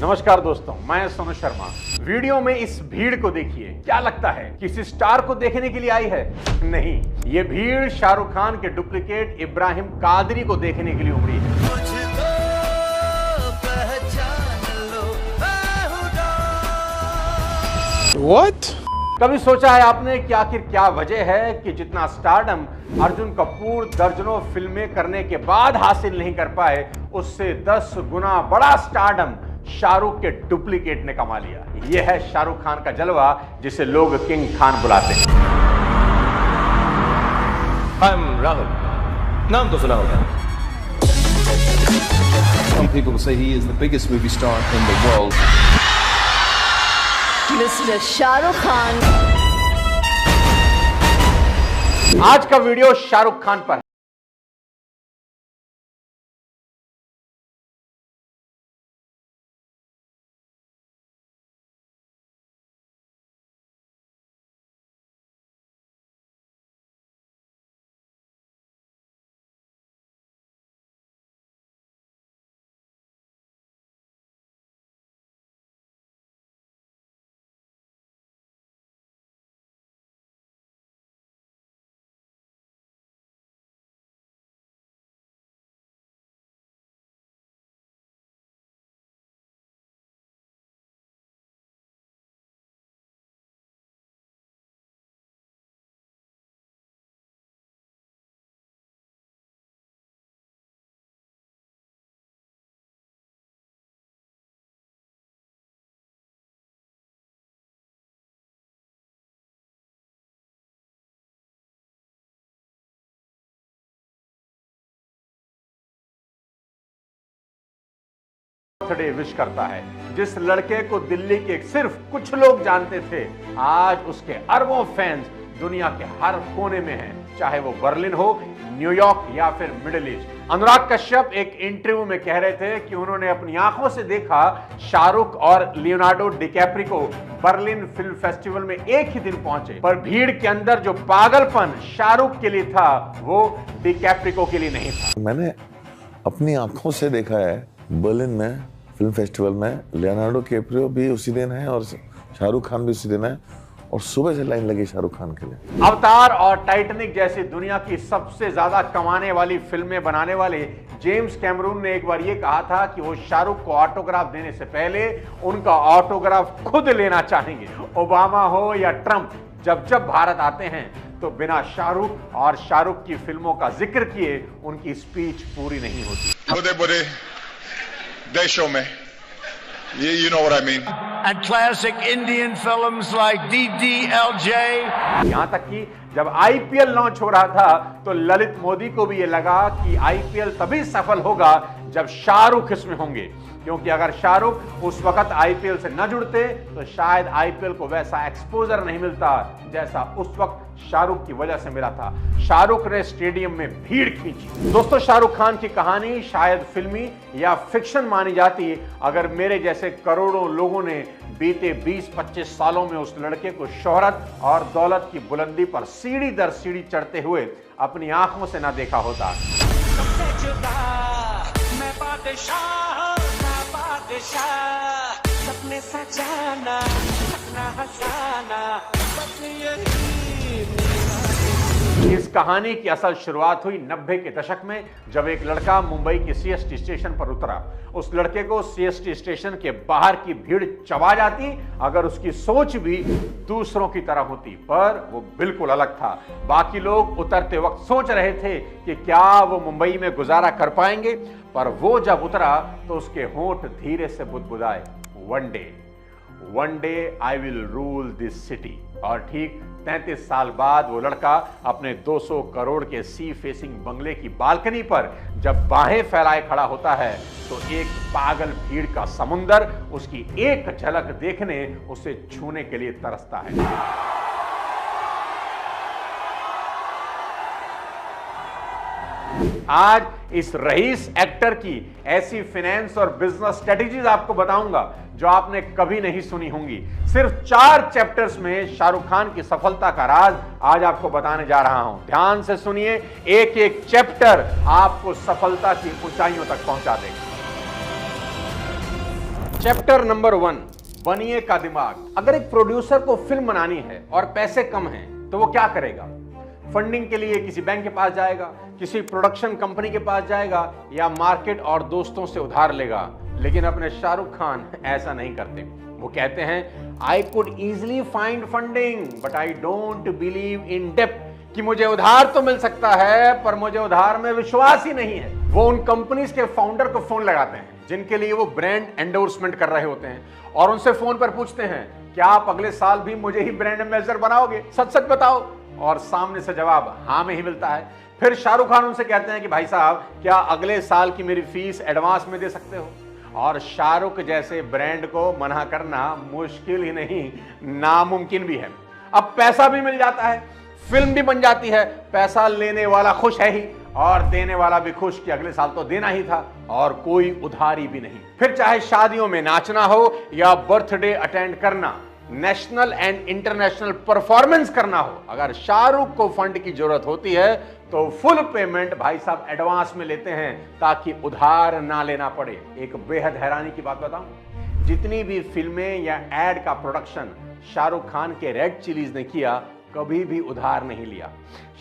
नमस्कार दोस्तों, मैं सोनू शर्मा। वीडियो में इस भीड़ को देखिए। क्या लगता है किसी स्टार को देखने के लिए आई है? नहीं, ये भीड़ शाहरुख खान के डुप्लीकेट इब्राहिम कादरी को देखने के लिए उमड़ी है। What? कभी सोचा है आपने कि आखिर क्या वजह है कि जितना स्टारडम अर्जुन कपूर दर्जनों फिल्में करने के बाद हासिल नहीं कर पाए, उससे 10 गुना बड़ा स्टारडम शाहरुख के डुप्लीकेट ने कमा लिया। यह है शाहरुख खान का जलवा, जिसे लोग किंग खान बुलाते हैं। I'm राहुल, नाम तो सुना होगा। Some people say he is the biggest movie star in the world. Mr. Shahrukh Khan. आज का वीडियो शाहरुख खान पर है। बर्थडे विश करता है। जिस लड़के को दिल्ली के सिर्फ कुछ लोग जानते थे, आज उसके अरबों फैंस दुनिया के हर कोने में हैं, चाहे वो बर्लिन हो, न्यूयॉर्क या फिर मिडिल ईस्ट। अनुराग कश्यप एक इंटरव्यू में कह रहे थे कि उन्होंने अपनी आंखों से देखा शाहरुख और Leonardo DiCaprio Berlin film festival में एक ही दिन पहुंचे, पर भीड़ के अंदर जो पागलपन शाहरुख के लिए था, वो डिकैप्रियो के लिए नहीं था। मैंने अपनी आंखों से देखा है बर्लिन में फिल्म फेस्टिवल में, लियोनार्डो कैप्रियो भी उसी दिन है और शाहरुख खान भी उसी दिन है, और सुबह से लाइन लगी शाहरुख खान के लिए। अवतार और टाइटैनिक जैसी दुनिया की सबसे ज्यादा कमाने वाली फिल्में बनाने वाले जेम्स कैमरून ने एक बार यह कहा था कि वो शाहरुख को ऑटोग्राफ देने से पहले उनका ऑटोग्राफ खुद लेना चाहेंगे। ओबामा हो या ट्रंप, जब जब भारत आते हैं तो बिना शाहरुख और शाहरुख की फिल्मों का जिक्र किए उनकी स्पीच पूरी नहीं होती। बड़े देशों में, you know what I mean. And classic Indian films like DDLJ. यहां तक कि जब आईपीएल लॉन्च हो रहा था तो ललित मोदी को भी यह लगा कि आईपीएल तभी सफल होगा जब शाहरुख इसमें होंगे, क्योंकि अगर शाहरुख उस वक्त आईपीएल से न जुड़ते तो शायद आईपीएल को वैसा एक्सपोजर नहीं मिलता जैसा उस वक्त शाहरुख की वजह से मिला था। शाहरुख ने स्टेडियम में भीड़ खींची। दोस्तों, शाहरुख खान की कहानी शायद फिल्मी या फिक्शन मानी जाती अगर मेरे जैसे करोड़ों लोगों ने बीते 20-25 सालों में उस लड़के को शोहरत और दौलत की बुलंदी पर सीढ़ी दर सीढ़ी चढ़ते हुए अपनी आंखों से ना देखा होता। सपने सजाना, सपना हंसाना, इस कहानी की असल शुरुआत हुई 90 के दशक में, जब एक लड़का मुंबई के सीएसटी स्टेशन पर उतरा। उस लड़के को सीएसटी स्टेशन के बाहर की भीड़ चबा जाती अगर उसकी सोच भी दूसरों की तरह होती, पर वो बिल्कुल अलग था। बाकी लोग उतरते वक्त सोच रहे थे कि क्या वो मुंबई में गुजारा कर पाएंगे, पर वो जब उतरा तो उसके होंठ धीरे से बुदबुदाए, one day I will rule this city. और ठीक 33 साल बाद वो लड़का अपने 200 करोड़ के सी फेसिंग बंगले की बालकनी पर जब बाहें फैलाए खड़ा होता है तो एक पागल भीड़ का समुंदर उसकी एक झलक देखने, उसे छूने के लिए तरसता है। आज इस रईस एक्टर की ऐसी फाइनेंस और बिजनेस स्ट्रेटेजीज आपको बताऊंगा जो आपने कभी नहीं सुनी होंगी। सिर्फ 4 चैप्टर्स में शाहरुख खान की सफलता का राज आज आपको बताने जा रहा हूं। ध्यान से सुनिए, एक एक चैप्टर आपको सफलता की ऊंचाइयों तक पहुंचा देगा। चैप्टर नंबर 1, बनिए का दिमाग। अगर एक प्रोड्यूसर को फिल्म बनानी है और पैसे कम हैं, तो वो क्या करेगा? फंडिंग के लिए किसी बैंक के पास जाएगा, किसी प्रोडक्शन कंपनी के पास जाएगा, या मार्केट और दोस्तों से उधार लेगा। लेकिन अपने शाहरुख खान ऐसा नहीं करते। वो कहते हैं, I could easily find funding but I don't believe in depth, कि मुझे उधार तो मिल सकता है पर मुझे उधार में विश्वास ही नहीं है। वो उन कंपनीज के फाउंडर को फोन लगाते हैं जिनके लिए वो ब्रांड एंडोर्समेंट कर रहे होते हैं, और उनसे फोन पर पूछते हैं, क्या आप अगले साल भी मुझे ही ब्रांड एम्बेसडर बनाओगे? सच सच बताओ। और सामने से जवाब हाँ में ही मिलता है। फिर शाहरुख खान उनसे कहते हैं कि भाई साहब, क्या अगले साल की मेरी फीस एडवांस में दे सकते हो? और शाहरुख जैसे ब्रांड को मना करना मुश्किल ही नहीं, नामुमकिन भी है। अब पैसा भी मिल जाता है, फिल्म भी बन जाती है, पैसा लेने वाला खुश है ही और देने वाला भी खुश कि अगले साल तो देना ही था, और कोई उधारी भी नहीं। फिर चाहे शादियों में नाचना हो या बर्थडे अटेंड करना, नेशनल एंड इंटरनेशनल परफॉर्मेंस करना हो, अगर शाहरुख को फंड की जरूरत होती है तो फुल पेमेंट भाई साहब एडवांस में लेते हैं ताकि उधार ना लेना पड़े। एक बेहद हैरानी की बात बताऊं, जितनी भी फिल्में या एड का प्रोडक्शन शाहरुख खान के रेड चिलीज ने किया, कभी भी उधार नहीं लिया।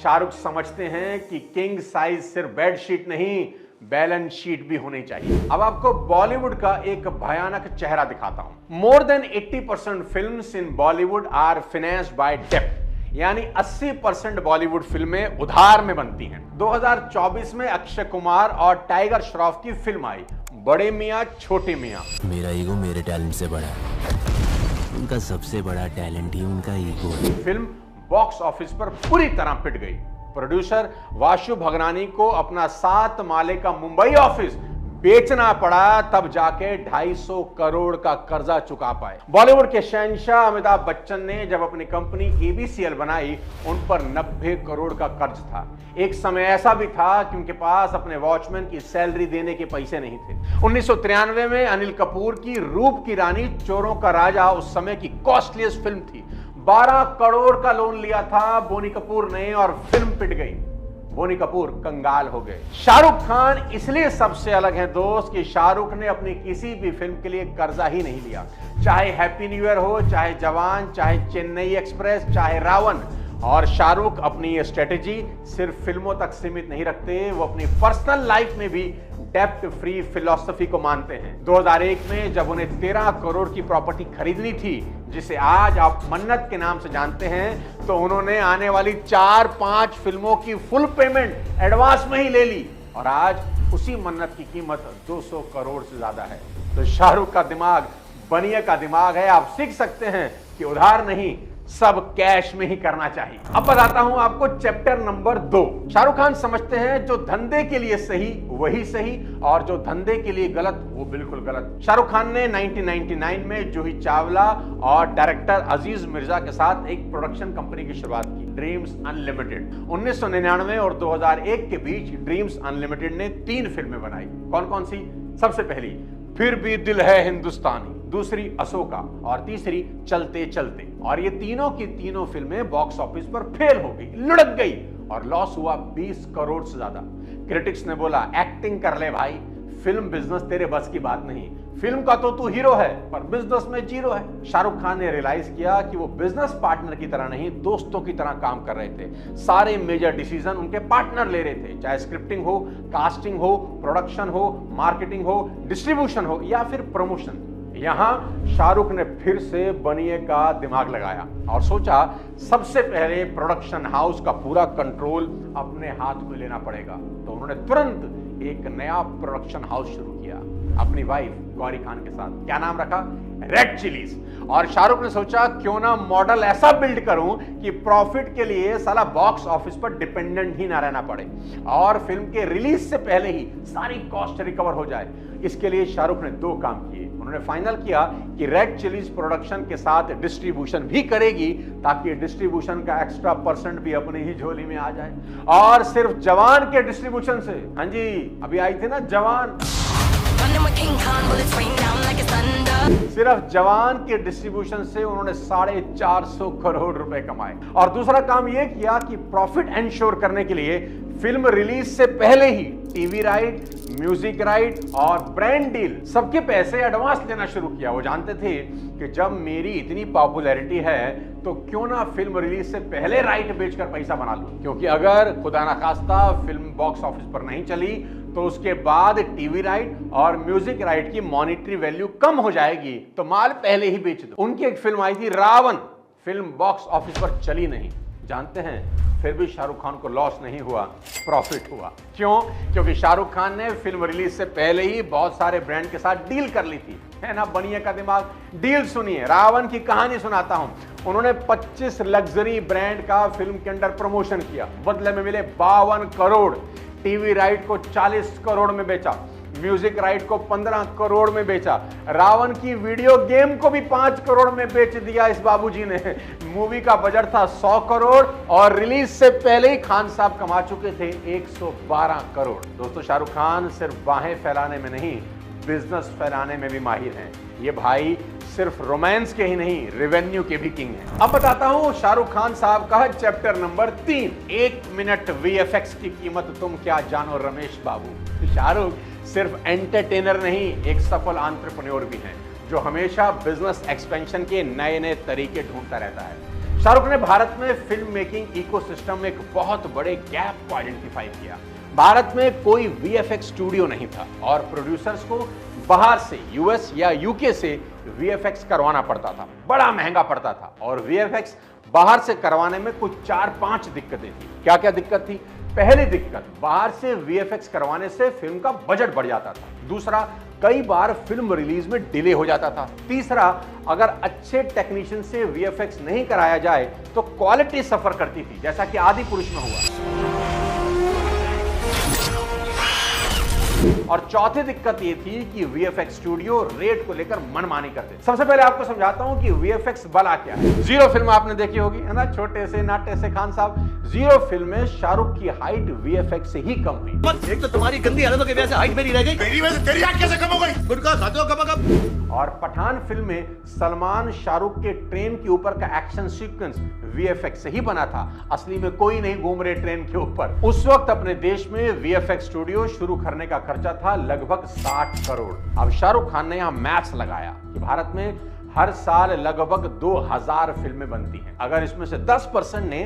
शाहरुख समझते हैं कि किंग साइज सिर्फ बेडशीट नहीं, बैलेंस शीट भी होनी चाहिए। अब आपको बॉलीवुड का एक भयानक चेहरा दिखाता हूं। More than 80% films in Bollywood are financed by डेब्ट, यानी 80% बॉलीवुड फिल्में उधार में बनती हैं। 2024 में अक्षय कुमार और टाइगर श्रॉफ की फिल्म आई, बड़े मियां छोटे मियां। मेरा ईगो मेरे टैलेंट से बड़ा है, उनका सबसे बड़ा टैलेंट ही उनका ईगो। फिल्म बॉक्स ऑफिस पर पूरी तरह पिट गई। प्रोड्यूसर वाशु भगनानी को अपना 7 माले का मुंबई ऑफिस बेचना पड़ा, तब जाके 250 करोड़ का कर्जा चुका पाए। बॉलीवुड के शहंशाह अमिताभ बच्चन ने जब अपनी कंपनी ABCL बनाई, उन पर 90 करोड़ का कर्ज था। एक समय ऐसा भी था कि उनके पास अपने वॉचमैन की सैलरी देने के पैसे नहीं थे। 1993 में अनिल कपूर की रूप की रानी चोरों का राजा उस समय की कॉस्टलीस्ट फिल्म थी। 12 करोड़ का लोन लिया था बोनी कपूर ने और फिल्म पिट गई। बोनी कपूर कंगाल हो गए। शाहरुख खान इसलिए सबसे अलग हैं दोस्त कि शाहरुख ने अपनी किसी भी फिल्म के लिए कर्जा ही नहीं लिया। चाहे हैप्पी न्यू ईयर हो, चाहे जवान, चाहे चेन्नई एक्सप्रेस, चाहे रावण। और शाहरुख अपनी ये स्ट्रेटेजी सिर्फ फिल्मों तक सीमित नहीं रखते, वो अपनी पर्सनल लाइफ में भी डेप्ट फ्री फिलॉसफी को मानते हैं। 2001 में जब उन्हें 13 करोड़ की प्रॉपर्टी खरीदनी थी, जिसे आज आप मन्नत के नाम से जानते हैं, तो उन्होंने आने वाली 4-5 फिल्मों की फुल पेमेंट एडवांस में ही ले ली, और आज उसी मन्नत की कीमत 200 करोड़ से ज्यादा है। तो शाहरुख का दिमाग बनिए का दिमाग है। आप सीख सकते हैं कि उधार नहीं, सब कैश में ही करना चाहिए। अब बताता हूं आपको चैप्टर नंबर 2। शाहरुख खान समझते हैं जो धंधे के लिए सही वही सही, और जो धंधे के लिए गलत वो बिल्कुल गलत। शाहरुख खान ने 1999 में जूही चावला और डायरेक्टर अजीज मिर्जा के साथ एक प्रोडक्शन कंपनी की शुरुआत की, ड्रीम्स अनलिमिटेड। 1999 और 2001 के बीच ड्रीम्स अनलिमिटेड ने 3 फिल्में बनाई। कौन कौन सी? सबसे पहली फिर भी दिल है हिंदुस्तानी, दूसरी अशोका, और तीसरी चलते चलते। और ये तीनों की तीनों फिल्में बॉक्स ऑफिस पर फेल हो गई, लुढ़क गई, और लॉस हुआ 20 करोड़ से ज्यादा। क्रिटिक्स ने बोला, एक्टिंग कर ले भाई, फिल्म बिजनेस तेरे बस की बात नहीं। फिल्म का तो तू हीरो है पर बिजनेस में जीरो है। शाहरुख खान ने रियलाइज किया कि वो बिजनेस पार्टनर की तरह नहीं, दोस्तों की तरह काम कर रहे थे। सारे मेजर डिसीजन उनके पार्टनर ले रहे थे, चाहे स्क्रिप्टिंग हो, कास्टिंग हो, प्रोडक्शन हो, मार्केटिंग हो, डिस्ट्रीब्यूशन हो या फिर प्रमोशन। यहां शाहरुख ने फिर से बनिए का दिमाग लगाया और सोचा सबसे पहले प्रोडक्शन हाउस का पूरा कंट्रोल अपने हाथ में लेना पड़ेगा। तो उन्होंने तुरंत एक नया प्रोडक्शन हाउस शुरू किया अपनी वाइफ गौरी खान के साथ। क्या नाम रखा? Red chillies. और शाहरुख ने सोचा क्यों ना मॉडल ऐसा बिल्ड करूं कि प्रॉफिट के लिए साला बॉक्स ऑफिस पर डिपेंडेंट ही ना रहना पड़े और फिल्म के रिलीज से पहले ही सारी कॉस्ट रिकवर हो जाए। इसके लिए शाहरुख ने 2 काम किए। उन्होंने फाइनल किया कि रेड चिलीज प्रोडक्शन के साथ डिस्ट्रीब्यूशन भी करेगी ताकि डिस्ट्रीब्यूशन का एक्स्ट्रा % भी अपनी ही झोली में आ जाए। और सिर्फ जवान के डिस्ट्रीब्यूशन से, हाँ जी अभी आई थी ना जवान, सिर्फ जवान के डिस्ट्रीब्यूशन से उन्होंने 450 करोड़ रुपए कमाए। और दूसरा काम यह किया कि प्रॉफिट एंश्योर करने के लिए फिल्म रिलीज से पहले ही टीवी राइट, म्यूजिक राइट और ब्रांड डील सबके पैसे एडवांस लेना शुरू किया। वो जानते थे कि जब मेरी इतनी पॉपुलैरिटी है तो क्यों ना फिल्म रिलीज से पहले राइट बेचकर पैसा बना लूं, क्योंकि अगर खुदा ना खास्ता फिल्म बॉक्स ऑफिस पर नहीं चली तो उसके बाद टीवी राइट और म्यूजिक राइट की मॉनिटरी वैल्यू कम हो जाएगी, तो माल पहले ही बेच दो। उनकी एक फिल्म आई थी रावण, फिल्म बॉक्स ऑफिस पर चली नहीं, जानते हैं फिर भी शाहरुख खान को लॉस नहीं हुआ, प्रॉफिट हुआ। क्यों? क्योंकि शाहरुख खान ने फिल्म रिलीज से पहले ही बहुत सारे ब्रांड के साथ डील कर ली थी, है ना बनिए का दिमाग। डील सुनिए, रावण की कहानी सुनाता हूं। उन्होंने 25 लग्जरी ब्रांड का फिल्म के अंदर प्रमोशन किया, बदले में मिले 52 करोड़। टीवी राइट को 40 करोड़ में बेचा, म्यूजिक राइट को 15 करोड़ में बेचा, रावण की वीडियो गेम को भी 5 करोड़ में बेच दिया इस बाबूजी ने। मूवी का बजट था 100 करोड़ और रिलीज से पहले ही खान साहब कमा चुके थे 112 करोड़। दोस्तों, शाहरुख खान सिर्फ बाहें फैलाने में नहीं, बिजनेस फैलाने में भी माहिर हैं। ये भाई सिर्फ रोमांस के ही नहीं, रेवेन्यू के भी किंग हैं। अब बताता हूं शाहरुख खान साहब का चैप्टर नंबर 3, 1 मिनट वीएफएक्स की कीमत तुम क्या जानो रमेश बाबू। शाहरुख सिर्फ एंटरटेनर नहीं, एक सफल एंटरप्रेन्योर भी हैं, जो हमेशा बिजनेस एक्सपेंशन के नए नए तरीके ढूंढता रहता है। शाहरुख ने भारत में फिल्म मेकिंग इकोसिस्टम में एक बहुत बड़े गैप को आइडेंटिफाई किया। भारत में कोई वीएफएक्स स्टूडियो नहीं था और प्रोड्यूसर्स को बाहर से, यूएस या यूके से वीएफएक्स करवाना पड़ता था, बड़ा महंगा पड़ता था। और वीएफएक्स बाहर से करवाने में कुछ 4-5 दिक्कतें थी। क्या क्या दिक्कत थी? पहली दिक्कत, बाहर से वीएफएक्स करवाने से फिल्म का बजट बढ़ जाता था। दूसरा, कई बार फिल्म रिलीज में डिले हो जाता था। तीसरा, अगर अच्छे टेक्नीशियन से वीएफएक्स नहीं कराया जाए तो क्वालिटी सफर करती थी, जैसा कि आदि पुरुष में हुआ। और चौथी दिक्कत ये थी कि वीएफएक्स स्टूडियो रेट को लेकर मनमानी करते थे। सबसे पहले आपको समझाता हूं कि वीएफएक्स भला क्या है। जीरो फिल्म आपने देखी होगी, है ना, छोटे से नाटे से खान साहब। जीरो फिल्म में शाहरुख की हाइट वीएफएक्स से ही कम हुई। एक तो तुम्हारी गंदी हालतों की वजह से हाइट मेरी रह गई, मेरी वजह से तेरी हाइट कैसे कम हो गई? गुटखा खाते हो कब। और पठान फिल्म में सलमान शाहरुख के ट्रेन के ऊपर का एक्शन सीक्वेंस वीएफएक्स से ही बना था, असली में कोई नहीं घूम रहे ट्रेन के ऊपर। उस वक्त अपने देश में वीएफएक्स स्टूडियो शुरू करने का खर्चा था लगभग 60 करोड़। अब शाहरुख खान ने यहां मैथ्स लगाया कि भारत में हर साल लगभग 2000 फिल्में बनती हैं। अगर इसमें से 10% ने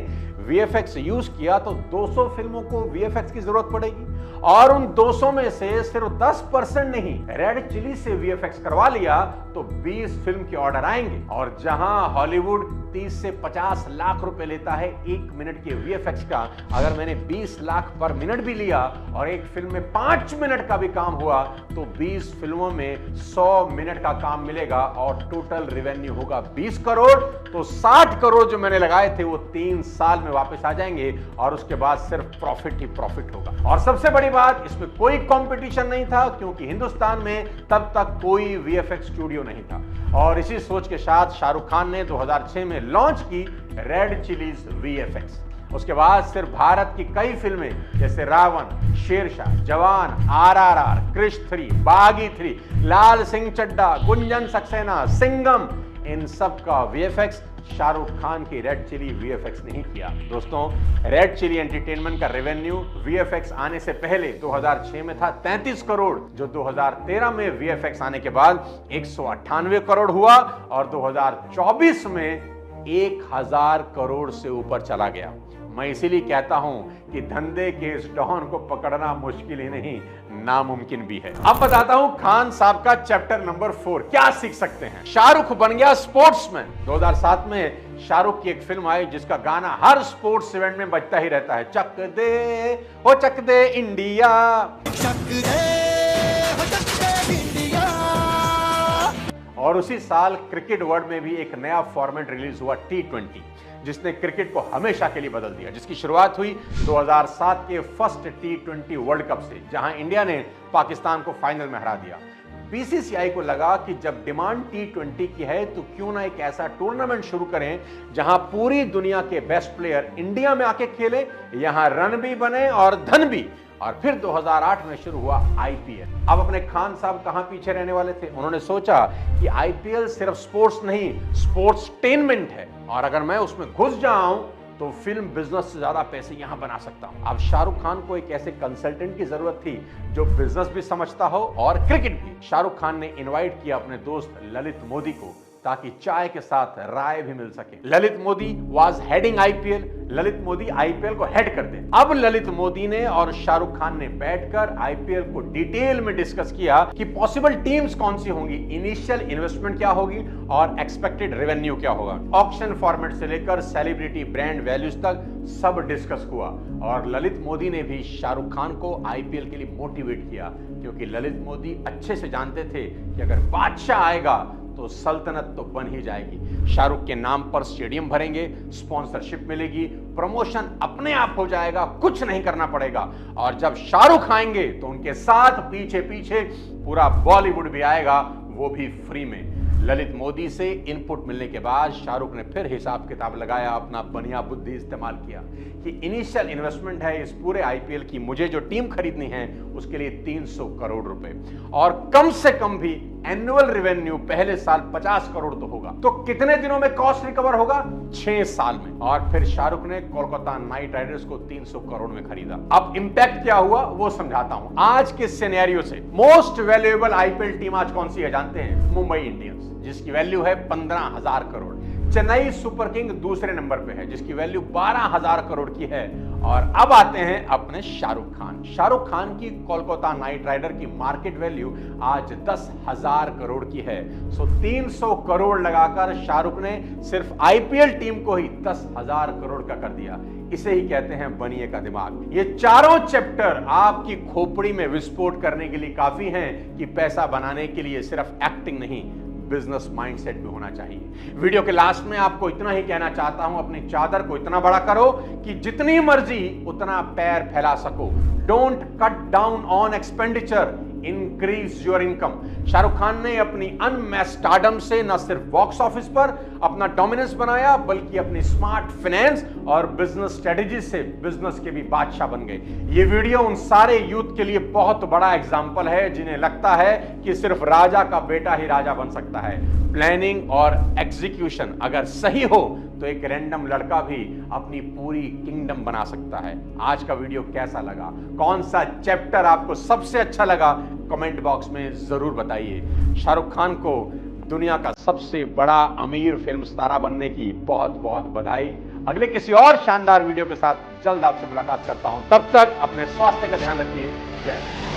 वीएफएक्स यूज किया तो 200 फिल्मों को वीएफएक्स की जरूरत पड़ेगी। और उन 200 में से सिर्फ 10% नहीं, रेड चिली से वीएफएक्स करवा लिया तो 20 फिल्म के ऑर्डर आएंगे। और जहां हॉलीवुड 30 से 50 लाख रुपए लेता है 1 मिनट के वीएफएक्स का, अगर मैंने 20 लाख पर मिनट भी लिया और एक फिल्म में 5 मिनट का भी काम हुआ तो 20 फिल्मों में 100 मिनट का काम मिलेगा और टोटल रेवेन्यू होगा 20 करोड़। तो 60 करोड़ जो मैंने लगाए थे वो 3 साल में वापस आ जाएंगे और उसके बाद सिर्फ प्रॉफिट ही प्रॉफिट होगा। और सबसे बड़ी बात, इसमें कोई कंपटीशन नहीं था, क्योंकि हिंदुस्तान में तब तक कोई वीएफएक्स स्टूडियो नहीं था। और इसी सोच के साथ शाहरुख खान ने 2006 में लॉन्च की रेड चिलीज वीएफएक्स। उसके बाद सिर्फ भारत की कई फिल्में जैसे रावण, शेरशाह, जवान, आरआरआर, क्रिश 3, बागी 3, लाल सिंह चड्ढा, गुंजन सक्सेना, सिंघम, इन सब का वीएफएक्स शाहरुख खान की रेड चिली वीएफएक्स नहीं किया। दोस्तों, रेड चिली एंटरटेनमेंट का रेवेन्यू वीएफएक्स आने से पहले 2006 में था 33 करोड़, जो 2013 में वीएफएक्स आने के बाद 198 करोड़ हुआ और 2024 में 1000 करोड़ से ऊपर चला गया। मैं इसीलिए कहता हूं कि धंधे के इस डॉन को पकड़ना मुश्किल ही नहीं, नामुमकिन भी है। अब बताता हूं खान साहब का चैप्टर नंबर 4 क्या सीख सकते हैं। शाहरुख बन गया स्पोर्ट्समैन। 2007 में शाहरुख की एक फिल्म आई जिसका गाना हर स्पोर्ट्स इवेंट में बजता ही रहता है, चक दे हो चक दे इंडिया, चक दे हो चक दे इंडिया। और उसी साल क्रिकेट वर्ल्ड में भी एक नया फॉर्मेट रिलीज हुआ, T20, जिसने क्रिकेट को हमेशा के लिए बदल दिया, जिसकी शुरुआत हुई 2007 के फर्स्ट T20 वर्ल्ड कप से, जहां इंडिया ने पाकिस्तान को फाइनल में हरा दिया। बीसीसीआई को लगा कि जब डिमांड T20 की है तो क्यों ना एक ऐसा टूर्नामेंट शुरू करें जहां पूरी दुनिया के बेस्ट प्लेयर इंडिया में आके खेले, यहां रन भी बने और धन भी। और फिर 2008 में शुरू हुआ आईपीएल। अब अपने खान साहब कहां पीछे रहने वाले थे? उन्होंने सोचा कि आईपीएल सिर्फ स्पोर्ट्स नहीं, स्पोर्ट्सटेनमेंट है, और अगर मैं उसमें घुस जाऊं तो फिल्म बिजनेस से ज्यादा पैसे यहां बना सकता हूं। अब शाहरुख खान को एक ऐसे कंसल्टेंट की जरूरत थी जो बिजनेस भी समझता हो और क्रिकेट भी। शाहरुख खान ने इनवाइट किया अपने दोस्त ललित मोदी को ताकि चाय के साथ राय भी मिल सके। Lalit Modi was heading IPL. Lalit Modi IPL को हेड करते। अब ललित मोदी ने और शाहरुख खान ने बैठकर आईपीएल को डिटेल में डिस्कस किया कि पॉसिबल टीम्स कौन सी होंगी, इनिशियल इन्वेस्टमेंट क्या होगी और एक्सपेक्टेड रेवेन्यू क्या होगा। ऑक्शन फॉर्मेट से लेकर सेलिब्रिटी ब्रांड वैल्यूज तक सब डिस्कस हुआ और ललित मोदी ने भी शाहरुख खान को आईपीएल के लिए मोटिवेट किया, क्योंकि ललित मोदी अच्छे से जानते थे कि अगर बादशाह आएगा तो सल्तनत तो बन ही जाएगी। शाहरुख के नाम पर स्टेडियम भरेंगे, स्पॉन्सरशिप मिलेगी, प्रमोशन अपने आप हो जाएगा, कुछ नहीं करना पड़ेगा। और जब शाहरुख आएंगे तो उनके साथ पीछे पीछे पूरा बॉलीवुड भी आएगा, वो भी फ्री में। ललित मोदी से इनपुट मिलने के बाद शाहरुख ने फिर हिसाब किताब लगाया, अपना बढ़िया बुद्धि इस्तेमाल किया कि इनिशियल इन्वेस्टमेंट है इस पूरे आईपीएल की, मुझे जो टीम खरीदनी है उसके लिए 300 करोड़ रुपए और कम से कम भी एनुअल रेवेन्यू पहले साल 50 करोड़ तो होगा। तो कितने दिनों में कॉस्ट रिकवर होगा? 6 साल में। और फिर शाहरुख ने कोलकाता नाइट राइडर्स को 300 करोड़ में खरीदा। अब इंपैक्ट क्या हुआ वो समझाता हूं। आज के सिनेरियो से मोस्ट वैल्यूएबल आईपीएल टीम आज कौन सी है जानते हैं? मुंबई इंडियंस, जिसकी वैल्यू है 15,000 करोड़। चेन्नई सुपर किंग दूसरे नंबर पे है, जिसकी वैल्यू 12,000 करोड़ की है। और अब आते हैं अपने शाहरुख खान। शाहरुख खान की कोलकाता नाइट राइडर की मार्केट वैल्यू आज 10,000 करोड़ की है। सो 300 करोड़ लगाकर शाहरुख ने सिर्फ आईपीएल टीम को ही 10,000 करोड़ का कर दिया। इसे ही कहते हैं बनिए का दिमाग। ये चारों चैप्टर आपकी खोपड़ी में विस्फोट करने के लिए काफी हैं कि पैसा बनाने के लिए सिर्फ एक्टिंग नहीं, बिजनेस माइंडसेट भी होना चाहिए। वीडियो के लास्ट में आपको इतना ही कहना चाहता हूं, अपनी चादर को इतना बड़ा करो कि जितनी मर्जी उतना पैर फैला सको। Don't cut down on expenditure, increase your income. Shahrukh Khan ने अपनी अनमैच्ड स्टारडम से न सिर्फ बॉक्स ऑफिस पर अपना डोमिनेंस बनाया, बल्कि अपनी स्मार्ट फाइनेंस और बिजनेस स्ट्रेटेजी से बिजनेस के भी बादशाह बन गए। ये वीडियो उन सारे यूथ के लिए बहुत बड़ा एग्जाम्पल है जिन्हें लगता है कि सिर्फ राजा का बेटा ही राजा बन सकता है। प्लानिंग और एग्जीक्यूशन अगर सही हो तो एक रैंडम लड़का भी अपनी पूरी किंगडम बना सकता है। आज का वीडियो कैसा लगा? कौन सा चैप्टर आपको सबसे अच्छा लगा? कमेंट बॉक्स में जरूर बताइए। शाहरुख खान को दुनिया का सबसे बड़ा अमीर फिल्म सितारा बनने की बहुत बहुत बधाई। अगले किसी और शानदार वीडियो के साथ जल्द आपसे मुलाकात करता हूं। तब तक अपने स्वास्थ्य का ध्यान रखिए। जय हिंद।